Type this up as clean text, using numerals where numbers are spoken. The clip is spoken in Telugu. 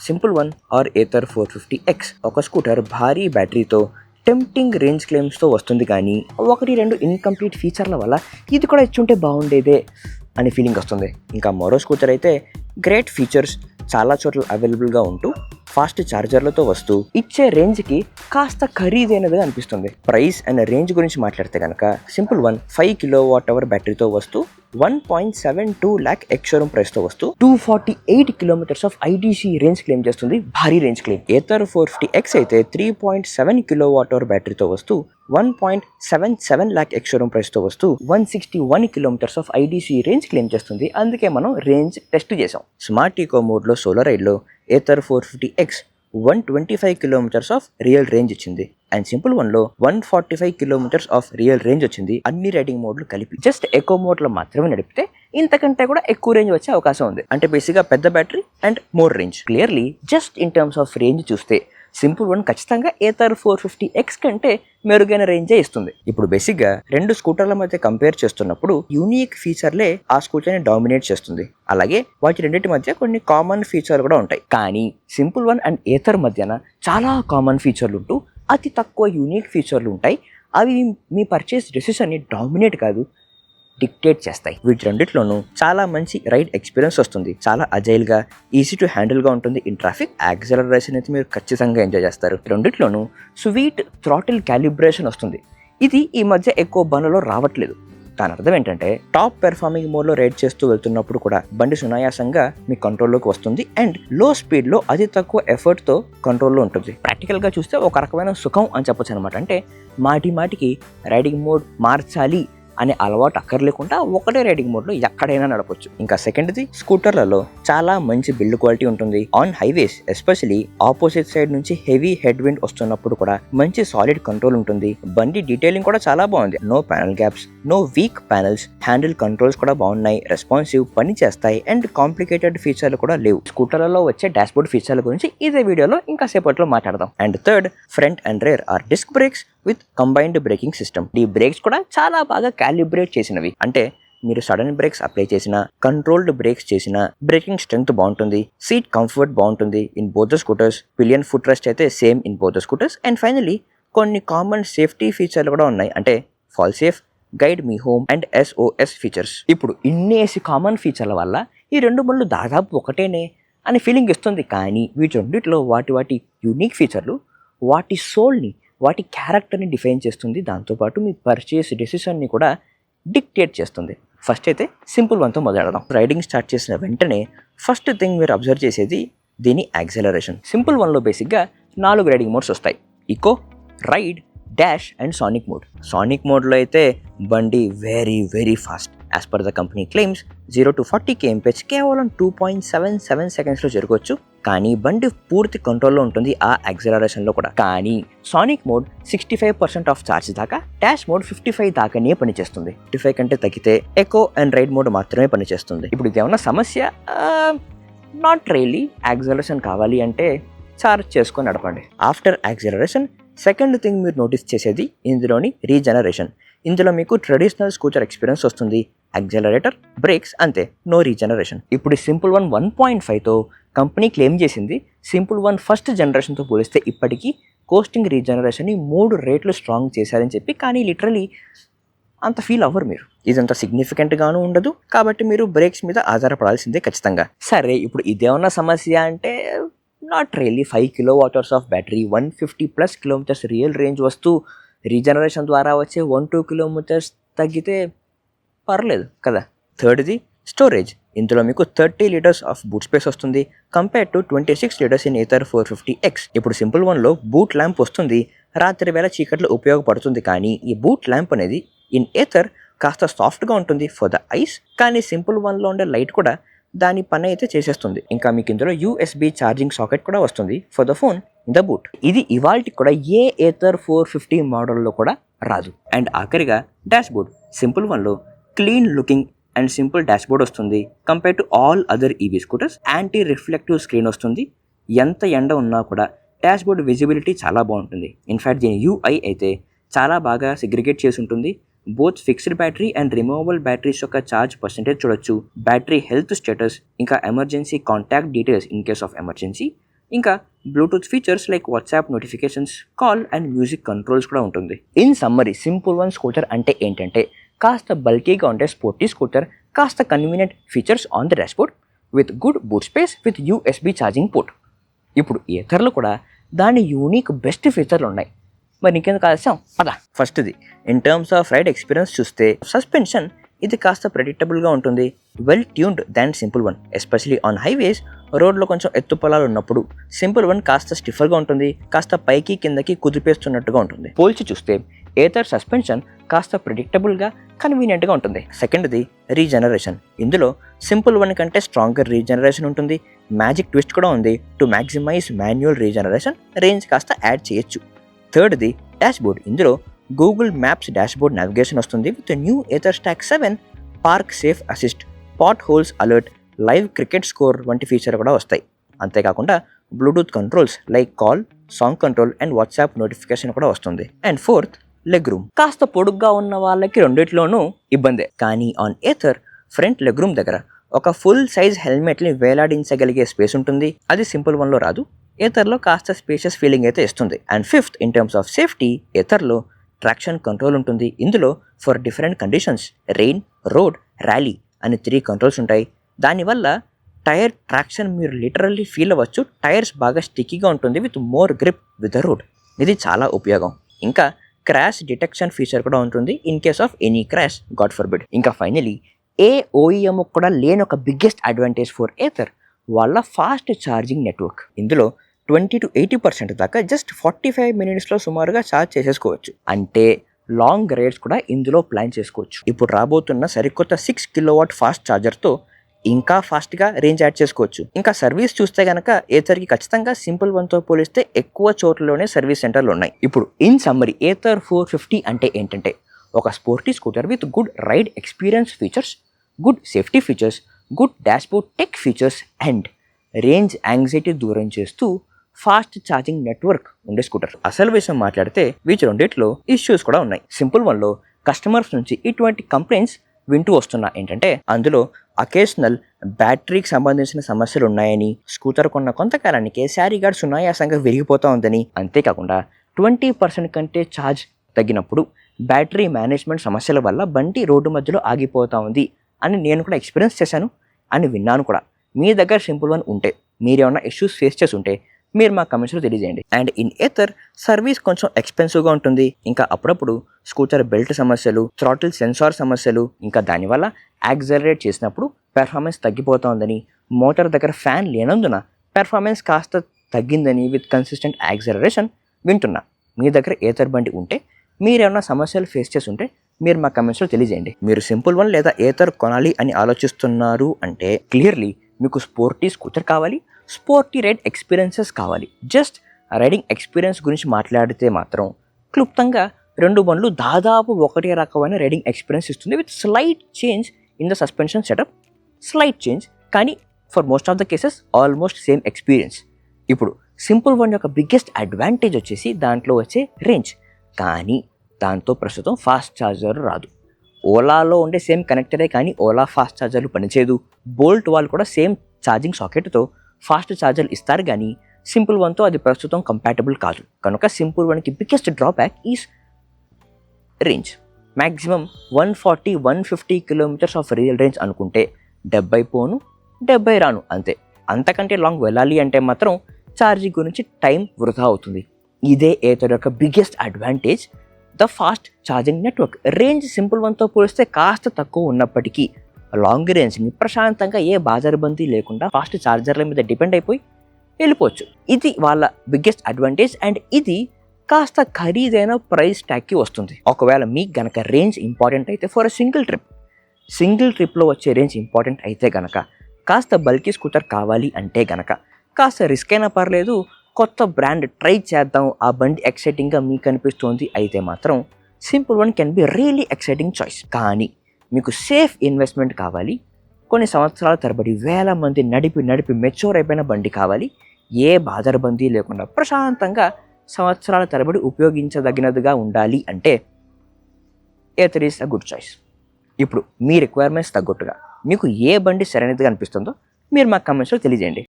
Simple one or Ather 450X ఒక స్కూటర్ భారీ బ్యాటరీతో టెంప్టింగ్ రేంజ్ క్లెయిమ్స్తో వస్తుంది, కానీ ఒకటి రెండు ఇన్కంప్లీట్ ఫీచర్ల వల్ల ఇది కూడా ఇచ్చుంటే బాగుండేదే అనే ఫీలింగ్ వస్తుంది. ఇంకా మరో స్కూటర్ అయితే గ్రేట్ ఫీచర్స్ చాలా చోట్ల అవైలబుల్గా ఉంటూ ఫాస్ట్ ఛార్జర్లతో వస్తూ ఇచ్చే రేంజ్కి కాస్త ఖరీదైనదిగా అనిపిస్తుంది. ప్రైస్ అండ్ రేంజ్ గురించి మాట్లాడితే కనుక సింపుల్ వన్ 5 kWh బ్యాటరీతో వస్తూ 1.72 lakh ఎక్స్ షోరూమ్ ప్రైస్తో వస్తూ 248 kilometers of ITC range claim చేస్తుంది, భారీ రేంజ్ క్లెయిమ్. ఏథర్ 450X అయితే 3.7 kWh బ్యాటరీతో వస్తూ 1.77 lakh ఎక్స్ షోరూమ్ ప్రైస్తో వస్తూ 161 kilometers of ITC range claim చేస్తుంది. అందుకే మనం రేంజ్ టెస్ట్ చేసాం. స్మార్ట్ ఈకో మోడ్లో సోలో రైడ్లో Ather 450X 125 kilometers of real range ఇచ్చింది అండ్ సింపుల్ వన్లో 145 kilometers ఆఫ్ రియల్ రేంజ్ వచ్చింది. అన్ని రైడింగ్ మోడ్లు కలిపి జస్ట్ ఎకో మోడ్లో మాత్రమే నడిపితే ఇంతకంటే కూడా ఎక్కువ రేంజ్ వచ్చే అవకాశం ఉంది. అంటే బేసిక్గా పెద్ద battery and more range. Clearly just in terms of range చూస్తే సింపుల్ వన్ ఖచ్చితంగా ఏథర్ 450X కంటే మెరుగైన రేంజే ఇస్తుంది. ఇప్పుడు బేసిక్గా రెండు స్కూటర్ల మధ్య కంపేర్ చేస్తున్నప్పుడు యూనిక్ ఫీచర్లే ఆ స్కూటర్ని డామినేట్ చేస్తుంది. అలాగే వాటి రెండింటి మధ్య కొన్ని కామన్ ఫీచర్లు కూడా ఉంటాయి. కానీ సింపుల్ వన్ అండ్ ఏథర్ మధ్యన చాలా కామన్ ఫీచర్లు ఉంటూ అతి తక్కువ యూనిక్ ఫీచర్లు ఉంటాయి. అవి మీ పర్చేస్ డెసిషన్ని డామినేట్ కాదు, డిక్టేట్ చేస్తాయి. వీటి రెండిట్లోనూ చాలా మంచి రైడ్ ఎక్స్పీరియన్స్ వస్తుంది. చాలా అజైల్గా, ఈజీ టు హ్యాండిల్గా ఉంటుంది. ఇన్ ట్రాఫిక్ యాక్సలరేషన్ అయితే మీరు ఖచ్చితంగా ఎంజాయ్ చేస్తారు. రెండిట్లోనూ స్వీట్ థ్రాటిల్ క్యాలిబ్రేషన్ వస్తుంది. ఇది ఈ మధ్య ఎక్కువ బండ్లలో రావట్లేదు. దాని అర్థం ఏంటంటే టాప్ పెర్ఫార్మింగ్ మోడ్లో రైడ్ చేస్తూ వెళ్తున్నప్పుడు కూడా బండి సునాయాసంగా మీ కంట్రోల్లోకి వస్తుంది అండ్ లో స్పీడ్లో అతి తక్కువ ఎఫర్ట్తో కంట్రోల్లో ఉంటుంది. ప్రాక్టికల్గా చూస్తే ఒక రకమైన సుఖం అని చెప్పొచ్చు అనమాట. అంటే మాటికి రైడింగ్ మోడ్ మార్చాలి అనే అలవాటు అక్కర్లేకుండా ఒకటే రైడింగ్ మోడ్లో ఎక్కడైనా నడపొచ్చు. ఇంకా సెకండ్ది, స్కూటర్లలో చాలా మంచి బిల్డ్ క్వాలిటీ ఉంటుంది. On highways especially opposite side నుంచి హెవీ హెడ్ విండ్ వస్తున్నప్పుడు కూడా మంచి సాలిడ్ కంట్రోల్ ఉంటుంది. బండి డీటెయిలింగ్ కూడా చాలా బాగుంది. No panel gaps, no weak panels, handle controls కూడా బాగున్నాయి, రెస్పాన్సివ్, పని చేస్తాయి అండ్ కాంప్లికేటెడ్ ఫీచర్లు కూడా లేవు. స్కూటర్లలో వచ్చే డాష్బోర్డ్ ఫీచర్ల గురించి ఇదే వీడియోలో ఇంకా సేపట్లో మాట్లాడదాం. And third, front and rear are disc brakes with combined braking system. ఈ బ్రేక్స్ కూడా చాలా బాగా క్యాలిబ్రేట్ చేసినవి. అంటే మీరు సడన్ బ్రేక్స్ అప్లై చేసినా, కంట్రోల్డ్ బ్రేక్స్ చేసినా బ్రేకింగ్ స్ట్రెంగ్త్ బాగుంటుంది, సీట్ కంఫర్ట్ బాగుంటుంది in both the scooters. Pillion foot rest అయితే same in both the scooters. And finally కొన్ని కామన్ సేఫ్టీ ఫీచర్లు కూడా ఉన్నాయి. అంటే fall safe, guide me home and SOS features. ఇప్పుడు ఇన్నేసి కామన్ ఫీచర్ల వల్ల ఈ రెండు బండ్లు దాదాపు ఒకటేనే అనే ఫీలింగ్ ఇస్తుంది. కానీ వీటి రెండిట్లో వాటి యూనిక్ ఫీచర్లు వాటి సోల్ని, వాటి క్యారెక్టర్ని డిఫైన్ చేస్తుంది. దాంతోపాటు మీ పర్చేస్ డెసిషన్ని కూడా డిక్టేట్ చేస్తుంది. ఫస్ట్ అయితే సింపుల్ వన్తో మొదలెడదాం. రైడింగ్ స్టార్ట్ చేసిన వెంటనే ఫస్ట్ థింగ్ మీరు అబ్జర్వ్ చేసేది దీని యాక్సలరేషన్. సింపుల్ వన్లో బేసిక్గా 4 రైడింగ్ మోడ్స్ వస్తాయి: eco, ride, dash and sonic mode. Sonic మోడ్లో అయితే బండి very fast. As per the company claims 0 to 40 kmph కేవలం 2.77 సెకండ్స్లో జరగవచ్చు. కానీ బండి పూర్తి కంట్రోల్లో ఉంటుంది ఆ యాక్సలరేషన్లో కూడా. కానీ సానిక్ మోడ్ 65% ఆఫ్ ఛార్జ్ దాకా, డాష్ మోడ్ 55 దాకానే పనిచేస్తుంది. 55 కంటే తగ్గితే ఎకో అండ్ రైడ్ మోడ్ మాత్రమే పనిచేస్తుంది. ఇప్పుడు ఇది ఏమన్నా సమస్య? Not really. యాక్సలరేషన్ కావాలి అంటే ఛార్జ్ చేసుకొని నడపండి. ఆఫ్టర్ యాక్సలరేషన్ సెకండ్ థింగ్ మీరు నోటీస్ చేసేది ఇందులోని రీజనరేషన్. ఇందులో మీకు ట్రెడిషనల్ స్కూటర్ ఎక్స్పీరియన్స్ వస్తుంది. యాక్సలరేటర్, బ్రేక్స్ అంతే, నో రీజనరేషన్. ఇప్పుడు సింపుల్ వన్ 1.5తో కంపెనీ క్లెయిమ్ చేసింది సింపుల్ వన్ ఫస్ట్ జనరేషన్తో పోలిస్తే ఇప్పటికీ కోస్టింగ్ రీజనరేషన్ని 3 రేట్లు స్ట్రాంగ్ చేశారని చెప్పి. కానీ లిటరలీ అంత ఫీల్ అవ్వరు మీరు. ఇదంతా సిగ్నిఫికెంట్గాను ఉండదు. కాబట్టి మీరు బ్రేక్స్ మీద ఆధారపడాల్సిందే ఖచ్చితంగా. సరే, ఇప్పుడు ఇదేమన్నా సమస్య అంటే not really. 5 kWh of battery, 150+ kilometers real range వస్తూ రీజనరేషన్ ద్వారా వచ్చే 1-2 kilometers తగ్గితే పర్లేదు కదా. థర్డ్ది స్టోరేజ్. ఇందులో మీకు 30 liters ఆఫ్ బూట్ స్పేస్ వస్తుంది compare to 26 liters in Ather 450X. ఇప్పుడు సింపుల్ వన్లో బూట్ ల్యాంప్ వస్తుంది. రాత్రి వేళ చీకట్లో ఉపయోగపడుతుంది. కానీ ఈ బూట్ ల్యాంప్ అనేది ఇన్ ఏథర్ కాస్త సాఫ్ట్గా ఉంటుంది ఫర్ ద ఐస్. కానీ సింపుల్ వన్లో ఉండే లైట్ కూడా దాని పని అయితే చేసేస్తుంది. ఇంకా మీకు ఇందులో USB ఛార్జింగ్ సాకెట్ కూడా వస్తుంది for the phone in the boot. ఇది ఇవాల్టి కూడా ఏ ఏథర్ 450 మోడల్లో కూడా రాదు. అండ్ ఆఖరిగా డాష్బోర్డ్. సింపుల్ వన్లో clean looking and simple dashboard వస్తుంది compare to all other EV scooters. Anti reflective screen వస్తుంది. ఎంత ఎండ ఉన్నా కూడా డాష్బోర్డ్ విజిబిలిటీ చాలా బాగుంటుంది. ఇన్ఫ్యాక్ట్ దీని UI అయితే చాలా బాగా సెగ్రిగేట్ చేసి ఉంటుంది. Both fixed battery and removable batteries యొక్క ఛార్జ్ పర్సెంటేజ్ చూడొచ్చు, బ్యాటరీ హెల్త్ స్టేటస్, ఇంకా emergency contact details in case of emergency, ఇంకా Bluetooth features like WhatsApp notifications, call and music controls కూడా ఉంటుంది. In summary Simple One scooter అంటే ఏంటంటే కాస్త బల్కీగా ఉండే స్పోర్టీ స్కూటర్, కాస్త convenient features on the dashboard with good boot space with USB charging port. ఇప్పుడు ఏథర్లో కూడా దాని యూనిక్ బెస్ట్ ఫీచర్లు ఉన్నాయి. మరి ఇంకెందుకు ఆలస్యం పద. ఫస్ట్ది in terms of ride experience చూస్తే సస్పెన్షన్ ఇది కాస్త ప్రెడిక్టబుల్గా ఉంటుంది, well tuned than simple one. Especially on highways, రోడ్లో కొంచెం ఎత్తు పొలాలు ఉన్నప్పుడు సింపుల్ వన్ కాస్త స్టిఫర్గా ఉంటుంది, కాస్త పైకి కిందకి కుదిపేస్తున్నట్టుగా ఉంటుంది. పోల్చి చూస్తే ఏథర్ సస్పెన్షన్ కాస్త ప్రెడిక్టబుల్గా కన్వీనియంట్గా ఉంటుంది. సెకండ్ది రీజనరేషన్. ఇందులో సింపుల్ వన్ కంటే స్ట్రాంగర్ రీజనరేషన్ ఉంటుంది. మ్యాజిక్ ట్విస్ట్ కూడా ఉంది. To maximise manual regeneration range కాస్త యాడ్ చేయొచ్చు. థర్డ్ది డాష్బోర్డ్. ఇందులో గూగుల్ మ్యాప్స్ డాష్బోర్డ్ నావిగేషన్ వస్తుంది with new Ather Stack 7, park safe assist, potholes alert, live cricket score వంటి ఫీచర్ కూడా వస్తాయి. అంతేకాకుండా Bluetooth controls like call, song control and WhatsApp notification కూడా వస్తుంది. And fourth leg room. కాస్త పొడుగ్గా ఉన్న వాళ్ళకి రెండిట్లోనూ ఇబ్బందే, కానీ on Ather front leg room దగ్గర ఒక ఫుల్ సైజ్ హెల్మెట్ని వేలాడించగలిగే స్పేస్ ఉంటుంది. అది సింపుల్ వన్లో రాదు, ఏథర్లో కాస్త స్పేషియస్ ఫీలింగ్ అయితే ఇస్తుంది. And fifth in terms of safety, ఏథర్లో ట్రాక్షన్ కంట్రోల్ ఉంటుంది. ఇందులో for different conditions rain, road, rally అని 3 కంట్రోల్స్ ఉంటాయి. దానివల్ల టైర్ ట్రాక్షన్ మీరు లిటరల్లీ ఫీల్ అవ్వచ్చు. టైర్స్ బాగా స్టిక్కీగా ఉంటుంది with more grip with the road. ఇది చాలా ఉపయోగం. ఇంకా క్రాష్ డిటెక్షన్ ఫీచర్ కూడా ఉంటుంది in case of any crash, God forbid. ఇంకా ఫైనలీ ఏ OEM కూడా లేని ఒక బిగ్గెస్ట్ అడ్వాంటేజ్ ఫర్ ఏథర్, వాళ్ళ ఫాస్ట్ ఛార్జింగ్ నెట్వర్క్. ఇందులో 20 to 80% దాకా జస్ట్ 45 మినిట్స్లో సుమారుగా ఛార్జ్ చేసేసుకోవచ్చు. అంటే లాంగ్ రైడ్స్ కూడా ఇందులో ప్లాన్ చేసుకోవచ్చు. ఇప్పుడు రాబోతున్న సరికొత్త 6 కిలోవాట్ ఫాస్ట్ ఛార్జర్తో ఇంకా ఫాస్ట్గా రేంజ్ యాడ్ చేసుకోవచ్చు. ఇంకా సర్వీస్ చూస్తే కనుక ఏథర్కి ఖచ్చితంగా సింపుల్ వన్తో పోలిస్తే ఎక్కువ చోట్లలోనే సర్వీస్ సెంటర్లు ఉన్నాయి. ఇప్పుడు ఇన్ సమ్మరీ ఏథర్ 450 అంటే ఏంటంటే ఒక sporty scooter with good ride experience features, good safety features, good dashboard tech features and range anxiety దూరం చేస్తూ ఫాస్ట్ ఛార్జింగ్ నెట్వర్క్ ఉండే స్కూటర్. అసలు విషయం మాట్లాడితే వీటి రెండిట్లో ఇష్యూస్ కూడా ఉన్నాయి. సింపుల్ వన్లో కస్టమర్స్ నుంచి ఇటువంటి కంప్లైంట్స్ వింటూ వస్తున్నా ఏంటంటే అందులో అకేషనల్ బ్యాటరీకి సంబంధించిన సమస్యలు ఉన్నాయని, స్కూటర్ కొన్న కొంతకాలానికే శారీ గార్డ్స్ సునాయాసంగా విరిగిపోతూ ఉందని, అంతేకాకుండా 20% కంటే ఛార్జ్ తగ్గినప్పుడు బ్యాటరీ మేనేజ్మెంట్ సమస్యల వల్ల బండి రోడ్డు మధ్యలో ఆగిపోతూ ఉంది అని నేను కూడా ఎక్స్పీరియన్స్ చేశాను అని విన్నాను కూడా. మీ దగ్గర సింపుల్ వన్ ఉంటే, మీరేమన్నా ఇష్యూస్ ఫేస్ చేసి ఉంటే మీరు మా కమెంట్స్లో తెలియజేయండి. అండ్ ఇన్ ఏథర్ సర్వీస్ కొంచెం ఎక్స్పెన్సివ్గా ఉంటుంది. ఇంకా అప్పుడప్పుడు స్కూటర్ బెల్ట్ సమస్యలు, థ్రాటిల్ సెన్సార్ సమస్యలు, ఇంకా దానివల్ల యాక్సలరేట్ చేసినప్పుడు పెర్ఫార్మెన్స్ తగ్గిపోతుందని, మోటార్ దగ్గర ఫ్యాన్ లేనందున పెర్ఫార్మెన్స్ కాస్త తగ్గిందని విత్ కన్సిస్టెంట్ యాక్సలరేషన్ వింటున్నా. మీ దగ్గర ఏథర్ బండి ఉంటే, మీరేమన్నా సమస్యలు ఫేస్ చేసి ఉంటే మీరు మా కమెంట్స్లో తెలియజేయండి. మీరు సింపుల్ వన్ లేదా ఏథర్ కొనాలి అని ఆలోచిస్తున్నారు అంటే క్లియర్లీ మీకు స్పోర్టీ స్కూటర్ కావాలి, స్పోర్టీ రైడ్ ఎక్స్పీరియన్సెస్ కావాలి. జస్ట్ రైడింగ్ ఎక్స్పీరియన్స్ గురించి మాట్లాడితే మాత్రం క్లుప్తంగా 2 బండ్లు దాదాపు ఒకటే రకమైన రైడింగ్ ఎక్స్పీరియన్స్ ఇస్తుంది with slight change in the suspension setup. Slight change, కానీ for most of the cases almost same experience. ఇప్పుడు సింపుల్ వన్ యొక్క బిగ్గెస్ట్ అడ్వాంటేజ్ వచ్చేసి దాంట్లో వచ్చే రేంజ్, కానీ దాంతో ప్రస్తుతం ఫాస్ట్ ఛార్జర్ రాదు. ఓలాలో ఉండే సేమ్ కనెక్టరే కానీ ఓలా ఫాస్ట్ ఛార్జర్లు పనిచేయదు. బోల్ట్ వాళ్ళు కూడా సేమ్ ఛార్జింగ్ సాకెట్తో ఫాస్ట్ ఛార్జర్లు ఇస్తారు, కానీ సింపుల్ వన్తో అది ప్రస్తుతం కంపాటబుల్ కాదు. కనుక సింపుల్ వన్కి biggest drawback is range. Maximum 140-150 kilometres of real range అనుకుంటే 70 పోను 70 రాను అంతే. అంతకంటే లాంగ్ వెళ్ళాలి అంటే మాత్రం ఛార్జింగ్ గురించి టైం వృధా అవుతుంది. ఇదే ఏథర్ యొక్క biggest advantage, the fast charging network. Range Simple వన్తో పోలిస్తే కాస్త తక్కువ ఉన్నప్పటికీ లాంగ్ రేంజ్ని ప్రశాంతంగా ఏ బాజారుబందీ లేకుండా ఫాస్ట్ ఛార్జర్ల మీద డిపెండ్ అయిపోయి వెళ్ళిపోవచ్చు. ఇది వాళ్ళ బిగ్గెస్ట్ అడ్వాంటేజ్. అండ్ ఇది కాస్త ఖరీదైన ప్రైస్ ట్యాగ్కి వస్తుంది. ఒకవేళ మీకు గనక రేంజ్ ఇంపార్టెంట్ అయితే ఫర్ సింగిల్ ట్రిప్లో వచ్చే రేంజ్ ఇంపార్టెంట్ అయితే గనక, కాస్త బల్కీ స్కూటర్ కావాలి అంటే గనక, కాస్త రిస్క్ అయినా పర్లేదు, కొత్త బ్రాండ్ ట్రై చేద్దాం, ఆ బండి ఎక్సైటింగ్గా మీకు అనిపిస్తుంది అయితే మాత్రం simple one can be really exciting choice. కానీ మీకు సేఫ్ ఇన్వెస్ట్మెంట్ కావాలి, కొన్ని సంవత్సరాల తరబడి వేల మంది నడిపి మెచ్యూర్ అయిపోయిన బండి కావాలి, ఏ బాదరబందీ లేకుండా ప్రశాంతంగా సంవత్సరాల తరబడి ఉపయోగించదగినదిగా ఉండాలి అంటే Ather is a good choice. ఇప్పుడు మీ రిక్వైర్మెంట్స్ తగ్గట్టుగా మీకు ఏ బండి సరైనదిగా అనిపిస్తుందో మీరు మా కమెంట్స్లో తెలియజేయండి.